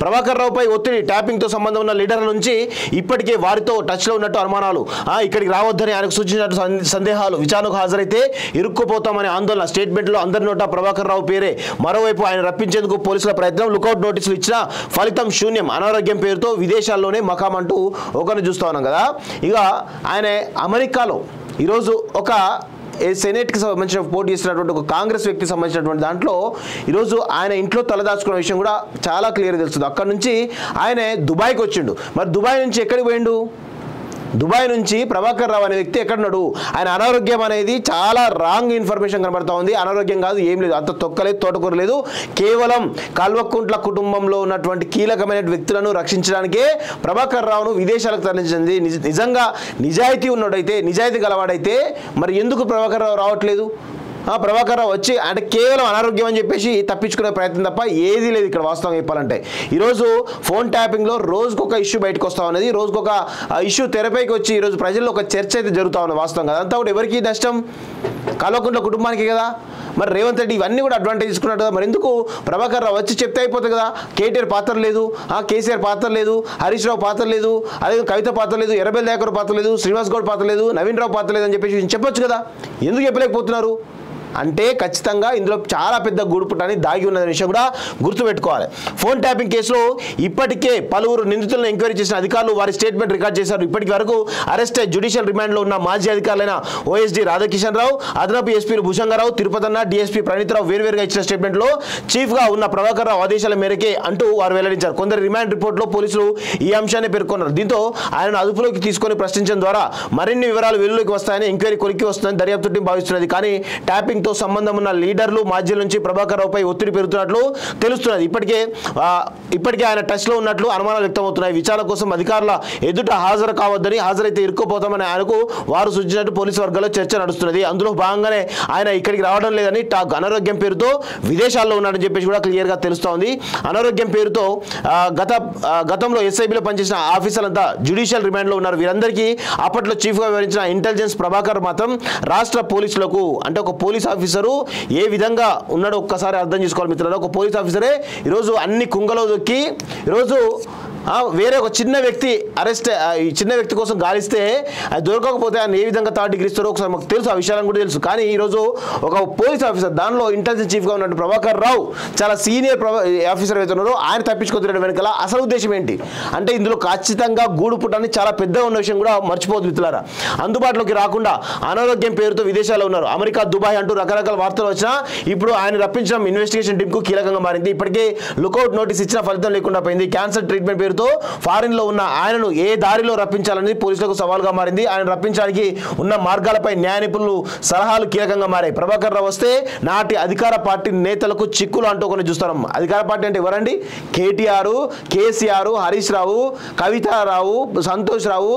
ప్రభాకర్ రావుపై ఒత్తిడి, ట్యాపింగ్తో సంబంధం ఉన్న లీడర్ల నుంచి ఇప్పటికే వారితో టచ్లో ఉన్నట్టు అనుమానాలు, ఇక్కడికి రావద్దని ఆయనకు సూచించినట్టు సందేహాలు, విచారణకు హాజరైతే ఇరుక్కుపోతామనే ఆందోళన, స్టేట్మెంట్లో అందరి నోట ప్రభాకర్ రావు పేరే. మరోవైపు ఆయన రప్పించేందుకు పోలీసుల ప్రయత్నం, లుకౌట్ నోటీసులు ఇచ్చినా ఫలితం శూన్యం, అనారోగ్యం పేరుతో విదేశాల్లోనే మకామంటూ ఒకరిని చూస్తా ఉన్నాం కదా. ఇక ఆయన అమెరికాలో ఈరోజు ఒక సెనేట్కి సంబంధించిన పోటీ చేసినటువంటి ఒక కాంగ్రెస్ వ్యక్తికి సంబంధించినటువంటి దాంట్లో ఈరోజు ఆయన ఇంట్లో తలదాచుకున్న విషయం కూడా చాలా క్లియర్గా తెలుస్తుంది. అక్కడ నుంచి ఆయన దుబాయ్కి వచ్చిండు. మరి దుబాయ్ నుంచి ఎక్కడికి పోయిండు? దుబాయ్ నుంచి ప్రభాకర్ రావు అనే వ్యక్తి ఎక్కడున్నాడు? ఆయన అనారోగ్యం అనేది చాలా రాంగ్ ఇన్ఫర్మేషన్ కనబడతా ఉంది. అనారోగ్యం కాదు, ఏం లేదు, అంత తొక్కలేదు, తోటకూర లేదు. కేవలం కల్వకుంట్ల కుటుంబంలో ఉన్నటువంటి కీలకమైన వ్యక్తులను రక్షించడానికే ప్రభాకర్ రావును విదేశాలకు తరలించింది. నిజంగా నిజాయితీ ఉన్నోడైతే, నిజాయితీ గలవాడైతే మరి ఎందుకు ప్రభాకర్ రావు రావట్లేదు? ప్రభాకర్ రావు వచ్చి అంటే కేవలం అనారోగ్యం అని చెప్పేసి తప్పించుకునే ప్రయత్నం తప్ప ఏదీ లేదు ఇక్కడ వాస్తవం చెప్పాలంటే. ఈరోజు ఫోన్ ట్యాపింగ్లో రోజుకొక ఇష్యూ బయటకు వస్తూ ఉన్నది, రోజుకొక ఇష్యూ తెరపైకి వచ్చి ఈరోజు ప్రజల్లో ఒక చర్చ అయితే జరుగుతూ ఉన్నది వాస్తవం కదా. అంతా కూడా ఎవరికి నష్టం? కల్వకుంట్ల కుటుంబానికి కదా. మరి రేవంత్ రెడ్డి ఇవన్నీ కూడా అడ్వాంటేజ్ తీసుకున్నాడు కదా. మరి ఎందుకు ప్రభాకర్ రావు వచ్చి చెప్తే అయిపోతుంది కదా. కేటీఆర్ పాత్ర లేదు, కేసీఆర్ పాత్ర లేదు, హరీష్ రావు పాత్ర లేదు, అదే కవిత పాత్ర లేదు, ఎర్రబెల్లి దయాకర్ పాత్ర లేదు, శ్రీనివాస్ గౌడ్ పాత్ర లేదు, నవీన్ రావు పాత్ర లేదు అని చెప్పేసి చెప్పొచ్చు కదా. ఎందుకు చెప్పలేకపోతున్నారు అంటే ఖచ్చితంగా ఇందులో చాలా పెద్ద గూడుపుటని దాగి ఉన్నదనే విషయం కూడా గుర్తుపెట్టుకోవాలి. ఫోన్ ట్యాపింగ్ కేసులో ఇప్పటికే పలువురు నిందితులను ఎంక్వైరీ చేసిన అధికారులు వారి స్టేట్మెంట్ రికార్డ్ చేశారు. ఇప్పటి వరకు అరెస్ట్ అయి జ్యుడిషియల్ రిమాండ్లో ఉన్న మాజీ అధికారులైన ఓఎస్డీ రాధాకిషన్ రావు, అదనపు ఎస్పీలు భూషంగరావు, తిరుపతన్న, డీఎస్పీ ప్రణీత్రావు వేరువేరుగా ఇచ్చిన స్టేట్మెంట్లో చీఫ్గా ఉన్న ప్రభాకర్ రావు ఆదేశాల మేరకే అంటూ వారు వెల్లడించారు. కొందరు రిమాండ్ రిపోర్ట్లో పోలీసులు ఈ అంశాన్ని పేర్కొన్నారు. దీంతో ఆయనను అదుపులోకి తీసుకొని ప్రశ్నించడం ద్వారా మరిన్ని వివరాలు వెలుగులోకి వస్తాయని, ఎంక్వైరీ కొలిక్కి వస్తుందని దర్యాప్తు టీం భావిస్తున్నది. కానీ ట్యాపింగ్ తో సంబంధం ఉన్న లీడర్లు మాధ్యుల నుంచి ప్రభాకర్ రావుపై ఒత్తిడి పెరుగుతున్నట్లు తెలుస్తున్నది. ఇప్పటికే ఆయన టచ్ లో ఉన్నట్లు అనుమానాలు వ్యక్తమవుతున్నాయి. విచారణ కోసం అధికారుల ఎదుట హాజరు కావద్దని, హాజరైతే ఇరుక్కుపోతామని ఆయనకు వారు సూచించినట్టు పోలీసు వర్గాల్లో చర్చ నడుస్తున్నది. అందులో భాగంగానే ఆయన ఇక్కడికి రావడం లేదని టాక్, అనారోగ్యం పేరుతో విదేశాల్లో ఉన్నాడని చెప్పేసి కూడా క్లియర్ గా తెలుస్తోంది. అనారోగ్యం పేరుతో గతంలో ఎస్ఐబిలో పనిచేసిన ఆఫీసర్లంతా జ్యుడిషియల్ రిమాండ్ లో ఉన్నారు. వీరందరికీ అప్పట్లో చీఫ్ గా వివరించిన ఇంటెలిజెన్స్ ప్రభాకర్ మాత్రం రాష్ట్ర పోలీసులకు అంటే ఒక పోలీస్ ఆఫీసరు ఏ విధంగా ఉన్నాడో ఒక్కసారి అర్థం చేసుకోవాలి మిత్రులు. ఒక పోలీస్ ఆఫీసరే ఈరోజు అన్ని కుంగలో దొక్కి ఈరోజు వేరే ఒక చిన్న వ్యక్తి ఈ చిన్న వ్యక్తి కోసం గాలిస్తే అది దొరకకపోతే ఆయన ఏ విధంగా థర్డ్ డిగ్రీ ఇస్తారో ఒకసారి మాకు తెలుసు, ఆ విషయాలను కూడా తెలుసు. కానీ ఈరోజు ఒక పోలీస్ ఆఫీసర్, దానిలో ఇంటెలిజెన్స్ చీఫ్గా ఉన్నట్టు ప్రభాకర్ రావు చాలా సీనియర్ ఆఫీసర్ అవుతున్నారు, ఆయన తప్పించుకోవడం వెనకాల అసలు ఉద్దేశం ఏంటి అంటే ఇందులో ఖచ్చితంగా గూడు పుట్టని చాలా పెద్దగా ఉన్న విషయం కూడా మర్చిపోదు మిత్రులారా. అందుబాటులోకి రాకుండా అనారోగ్యం పేరుతో విదేశాల్లో ఉన్నారు, అమెరికా, దుబాయ్ అంటూ రకరకాల వార్తలు వచ్చినా ఇప్పుడు ఆయన రప్పించడం ఇన్వెస్టిగేషన్ టీంకు కీలకంగా మారింది. ఇప్పటికే లుకౌట్ నోటీస్ ఇచ్చిన ఫలితం లేకుండా పోయింది. క్యాన్సర్ ట్రీట్మెంట్ పేరుతో ఫారిన్ లో ఉన్న ఆయనను ఏ దారిలో రప్పించాలనేది పోలీసులకు సవాల్గా మారింది. ఆయన రప్పించడానికి ఉన్న మార్గాలపై న్యాయ నిపుణులు సలహాలు కీలకంగా మారాయి. ప్రభాకర్ రావు వస్తే నాటి అధికార పార్టీ నేతలకు చిక్కులు అంటూ కొన్ని చూస్తున్నాం. అధికార పార్టీ అంటే ఎవరండి? కేటీఆర్, కేసీఆర్, హరీష్ రావు, కవితారావు, సంతోష్ రావు,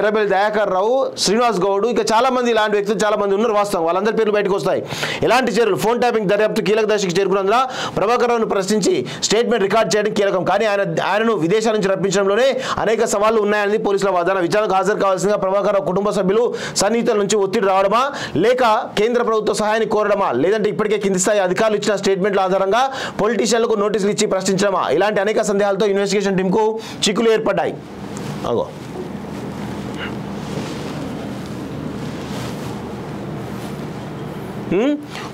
ఎర్రబెల్లి దయాకర్ రావు, శ్రీనివాస్ గౌడ్, ఇక చాలా మంది ఇలాంటి వ్యక్తులు చాలా మంది ఉన్నారు వాస్తవం. వాళ్ళందరి పేర్లు బయటకు వస్తాయి. ఎలాంటి చర్యలు? ఫోన్ ట్యాపింగ్ దర్యాప్తు కీలక దశకు చేరుకున్నందున ప్రభాకర్ రావును ప్రశ్నించి స్టేట్మెంట్ రికార్డ్ చేయడం కీలకం. కానీ ఆయనను విదేశాల నుంచి రప్పించడంలోనే అనేక సవాళ్లు ఉన్నాయని పోలీసుల వాదన. విచారణకు హాజరు కావాల్సిందిగా ప్రభాకర్ రావు కుటుంబ సభ్యులు, సన్నిహితుల నుంచి ఒత్తిడి రావడమా, లేక కేంద్ర ప్రభుత్వ సహాయాన్ని కోరడమా, లేదంటే ఇప్పటికే కింది స్థాయి అధికారులు ఇచ్చిన స్టేట్మెంట్ల ఆధారంగా పొలిటీషియన్లకు నోటీసులు ఇచ్చి ప్రశ్నించడమా, ఇలాంటి అనేక సందేహాలతో ఇన్వెస్టిగేషన్ టీంకు చిక్కులు ఏర్పడ్డాయి. అగో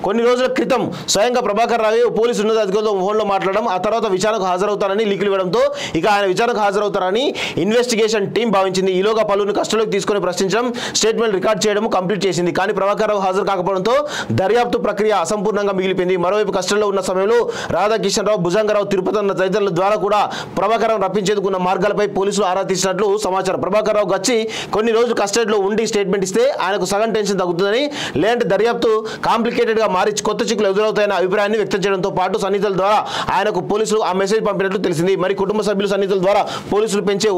కొన్ని రోజుల క్రితం స్వయంగా ప్రభాకర్ రావు పోలీసు ఉన్నతాధికారులతో ఫోన్లో మాట్లాడడం, ఆ తర్వాత విచారణకు హాజరవుతారని లీకులు ఇవ్వడంతో ఇక ఆయన విచారణకు హాజరవుతారని ఇన్వెస్టిగేషన్ టీం భావించింది. ఈలోగా పలువురిని కస్టడీలోకి తీసుకొని ప్రశ్నించడం, స్టేట్మెంట్ రికార్డ్ చేయడం కంప్లీట్ చేసింది. కానీ ప్రభాకర్ రావు హాజరు కాకపోవడంతో దర్యాప్తు ప్రక్రియ అసంపూర్ణంగా మిగిలిపోయింది. మరోవైపు కస్టడీలో ఉన్న సమయంలో రాధాకిషన్ రావు, భుజంగరావు, తిరుపతన్న తదితరుల ద్వారా కూడా ప్రభాకర్ రావు రప్పించేందుకు ఉన్న మార్గాలపై పోలీసులు ఆరా తీసినట్లు సమాచారం. ప్రభాకర్ రావు వచ్చి కొన్ని రోజులు కస్టడీలో ఉండి స్టేట్మెంట్ ఇస్తే ఆయనకు సగం టెన్షన్ తగ్గుతుందని, లేదంటే దర్యాప్తు కాంప్లికేటెడ్ గా మారి కొత్త చిక్కులు ఎదురవుతాయన్న అభిప్రాయాన్ని వ్యక్తం చేయడంతో పాటు సన్నిహితుల ద్వారా ఆయనకు పోలీసులు ఆ మెసేజ్ పంపినట్లు తెలిసింది. మరి కుటుంబ సభ్యులు, సన్నిహితుల ద్వారా పోలీసులు పెంచే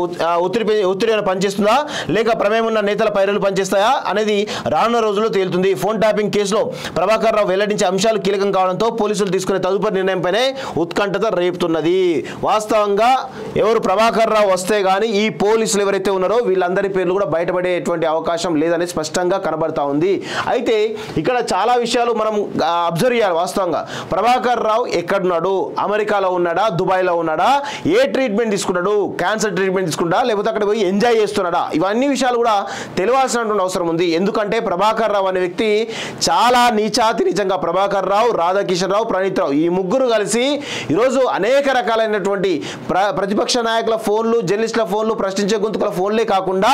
ఒత్తిడి పనిచేస్తుందా, లేక ప్రమేయం ఉన్న నేతల పైరలు పనిచేస్తాయా అనేది రానున్న రోజుల్లో తేలుతుంది. ఫోన్ ట్యాపింగ్ కేసులో ప్రభాకర్ రావు వెల్లడించే అంశాలు కీలకం కావడంతో పోలీసులు తీసుకునే తదుపరి నిర్ణయంపైనే ఉత్కంఠత రేపుతున్నది. వాస్తవంగా ఎవరు ప్రభాకర్ రావు వస్తే గానీ ఈ పోలీసులు ఎవరైతే ఉన్నారో వీళ్ళందరి పేర్లు కూడా బయటపడేటువంటి అవకాశం లేదని స్పష్టంగా కనబడతా ఉంది. అయితే ఇక్కడ చాలా విషయాలు మనం అబ్జర్వ్ చేయాలి. వాస్తవంగా ప్రభాకర్ రావు ఎక్కడున్నాడు, అమెరికాలో ఉన్నాడా, దుబాయ్లో ఉన్నాడా, ఏ ట్రీట్మెంట్ తీసుకున్నాడు, క్యాన్సర్ ట్రీట్మెంట్ తీసుకుంటా లేకపోతే అక్కడ పోయి ఎంజాయ్ చేస్తున్నాడా, ఇవన్నీ విషయాలు కూడా తెలియాల్సినటువంటి అవసరం ఉంది. ఎందుకంటే ప్రభాకర్ రావు అనే వ్యక్తి చాలా నీచాతి నిజంగా ప్రభాకర్ రావు, రాధాకిషన్ రావు, ప్రణీత్ రావు ఈ ముగ్గురు కలిసి ఈరోజు అనేక రకాలైనటువంటి ప్రతిపక్ష నాయకుల ఫోన్లు, జర్నలిస్టుల ఫోన్లు, ప్రశ్నించే గొంతుకుల ఫోన్లే కాకుండా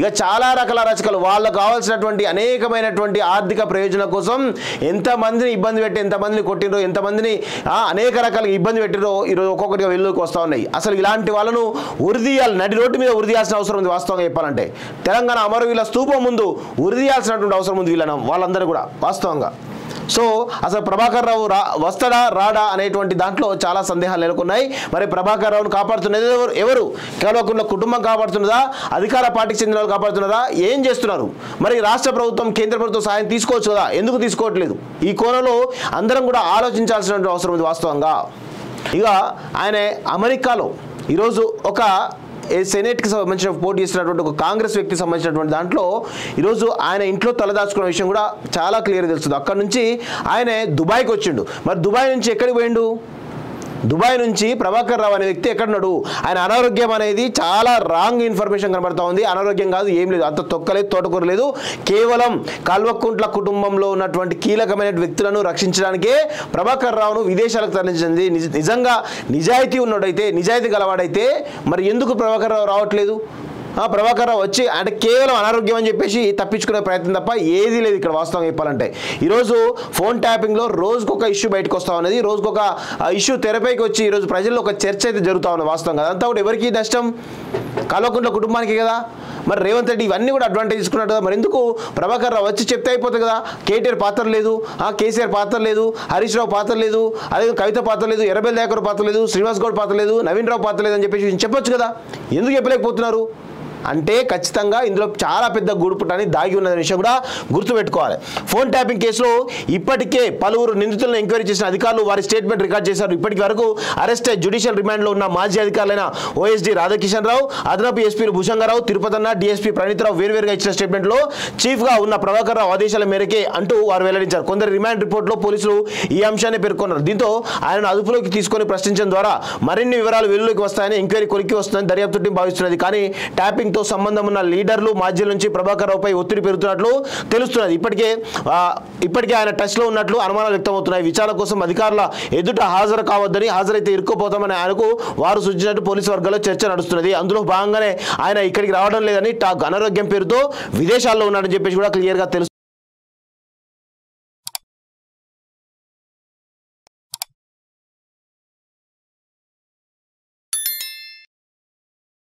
ఇక చాలా రకాల రచకలు వాళ్ళకు కావాల్సినటువంటి అనేకమైనటువంటి ఆర్థిక ప్రయోజనం కోసం ఎంతమందిని ఇబ్బంది పెట్టి ఎంతమందిని కొట్టిరో, ఎంతమందిని అనేక రకాలుగా ఇబ్బంది పెట్టిరో ఈరోజు ఒక్కొక్కటిగా వెలుగులోకి వస్తూ ఉన్నాయి. అసలు ఇలాంటి వాళ్ళను ఉరిదీయాలి, నడి రోడ్డు మీద ఉరిదీయాల్సిన అవసరం ఉంది. వాస్తవంగా చెప్పాలంటే తెలంగాణ అమరవీరుల స్తూపం ముందు ఉరిదీయాల్సినటువంటి అవసరం ఉంది వాళ్ళందరూ కూడా వాస్తవంగా. సో అసలు ప్రభాకర్ రావు వస్తాడా రాడా అనేటువంటి దాంట్లో చాలా సందేహాలు నెలకొన్నాయి. మరి ప్రభాకర్ రావును కాపాడుతున్నది ఎవరు? కల్వకుంట్ల కుటుంబం కాపాడుతున్నదా, అధికార పార్టీకి చెందిన వాళ్ళు కాపాడుతున్నదా, ఏం చేస్తున్నారు? మరి రాష్ట్ర ప్రభుత్వం, కేంద్ర ప్రభుత్వం సాయం తీసుకోవచ్చు కదా, ఎందుకు తీసుకోవట్లేదు? ఈ కోణంలో అందరం కూడా ఆలోచించాల్సిన అవసరం ఉంది వాస్తవంగా. ఇక ఆయన అమెరికాలో ఈరోజు ఒక సెనేట్కి సంబంధించిన పోటీ చేస్తున్నటువంటి ఒక కాంగ్రెస్ వ్యక్తికి సంబంధించినటువంటి దాంట్లో ఈరోజు ఆయన ఇంట్లో తలదాచుకున్న విషయం కూడా చాలా క్లియర్గా తెలుస్తుంది. అక్కడ నుంచి ఆయన దుబాయ్కి వచ్చిండు. మరి దుబాయ్ నుంచి ఎక్కడికి పోయిండు? దుబాయ్ నుంచి ప్రభాకర్ రావు అనే వ్యక్తి ఎక్కడున్నాడు? ఆయన అనారోగ్యం అనేది చాలా రాంగ్ ఇన్ఫర్మేషన్ కనబడతా ఉంది. అనారోగ్యం కాదు, ఏం లేదు, అంత తొక్కలేదు, తోటకూర లేదు. కేవలం కల్వకుంట్ల కుటుంబంలో ఉన్నటువంటి కీలకమైన వ్యక్తులను రక్షించడానికే ప్రభాకర్ రావును విదేశాలకు తరలించింది. నిజంగా నిజాయితీ ఉన్నోడైతే, నిజాయితీ గలవాడైతే మరి ఎందుకు ప్రభాకర్ రావు రావట్లేదు? ప్రభాకర్ రావు వచ్చి అంటే కేవలం అనారోగ్యం అని చెప్పేసి తప్పించుకునే ప్రయత్నం తప్ప ఏదీ లేదు ఇక్కడ వాస్తవం చెప్పాలంటే. ఈరోజు ఫోన్ ట్యాపింగ్లో రోజుకొక ఇష్యూ బయటకు వస్తూ ఉన్నది, రోజుకొక ఇష్యూ తెరపైకి వచ్చి ఈరోజు ప్రజల్లో ఒక చర్చ అయితే జరుగుతూ ఉన్నది వాస్తవంగా. అదంతా కూడా ఎవరికి నష్టం? కల్వకుంట్ల కుటుంబానికి కదా. మరి రేవంత్ రెడ్డి ఇవన్నీ కూడా అడ్వాంటేజ్ తీసుకున్నాడు కదా. మరి ఎందుకు ప్రభాకర్ రావు వచ్చి చెప్తే అయిపోతుంది కదా? కేటీఆర్ పాత్ర లేదు, కేసీఆర్ పాత్ర లేదు, హరీష్ రావు పాత్ర లేదు, అదే కవిత పాత్ర లేదు, ఎర్రబెల్లి దయాకర్ పాత్ర లేదు, శ్రీనివాస్ గౌడ్ పాత్ర లేదు, నవీన్ రావు పాత్ర లేదు అని చెప్పేసి చెప్పొచ్చు కదా. ఎందుకు చెప్పలేకపోతున్నారు? అంటే ఖచ్చితంగా ఇందులో చాలా పెద్ద గూడుపుటని దాగి ఉన్న విషయం కూడా గుర్తుపెట్టుకోవాలి. ఫోన్ ట్యాపింగ్ కేసులో ఇప్పటికే పలువురు నిందితులను ఎంక్వైరీ చేసిన అధికారులు వారి స్టేట్మెంట్ రికార్డ్ చేశారు. ఇప్పటి వరకు అరెస్ట్ అయ్యి జ్యుడిషియల్ రిమాండ్లో ఉన్న మాజీ అధికారులైన ఓఎస్డీ రాధాకిషన్ రావు, అదనపు ఎస్పీలు భూషంగారావు, తిరుపతన్న, డిఎస్పీ ప్రణీత్ రావు వేరువేరుగా ఇచ్చిన స్టేట్మెంట్లో చీఫ్గా ఉన్న ప్రభాకర్ రావు ఆదేశాల మేరకే అంటూ వారు వెల్లడించారు. కొందరు రిమాండ్ రిపోర్ట్లో పోలీసులు ఈ అంశాన్ని పేర్కొన్నారు. దీంతో ఆయనను అదుపులోకి తీసుకొని ప్రశ్నించడం ద్వారా మరిన్ని వివరాలు వెలుగులోకి వస్తాయని, ఎంక్వైరీ కొలిక్కి వస్తుందని దర్యాప్తు టీం భావిస్తున్నది. కానీ ట్యాపింగ్ తో సంబంధం ఉన్న లీడర్లు మాజీల నుంచి ప్రభాకర్ రావుపై ఒత్తిడి పెరుగుతున్నట్లు తెలుస్తున్నది. ఇప్పటికే ఆయన టచ్ లో ఉన్నట్లు అనుమానాలు వ్యక్తమవుతున్నాయి. విచారణ కోసం అధికారుల ఎదుట హాజరు కావద్దని, హాజరైతే ఇరుక్కుపోతామని ఆయనకు వారు సూచించినట్టు పోలీసు వర్గాల్లో చర్చ నడుస్తున్నది. అందులో భాగంగానే ఆయన ఇక్కడికి రావడం లేదని అనారోగ్యం పేరుతో విదేశాల్లో ఉన్నాడని చెప్పేసి కూడా క్లియర్ గా తెలుస్తుంది.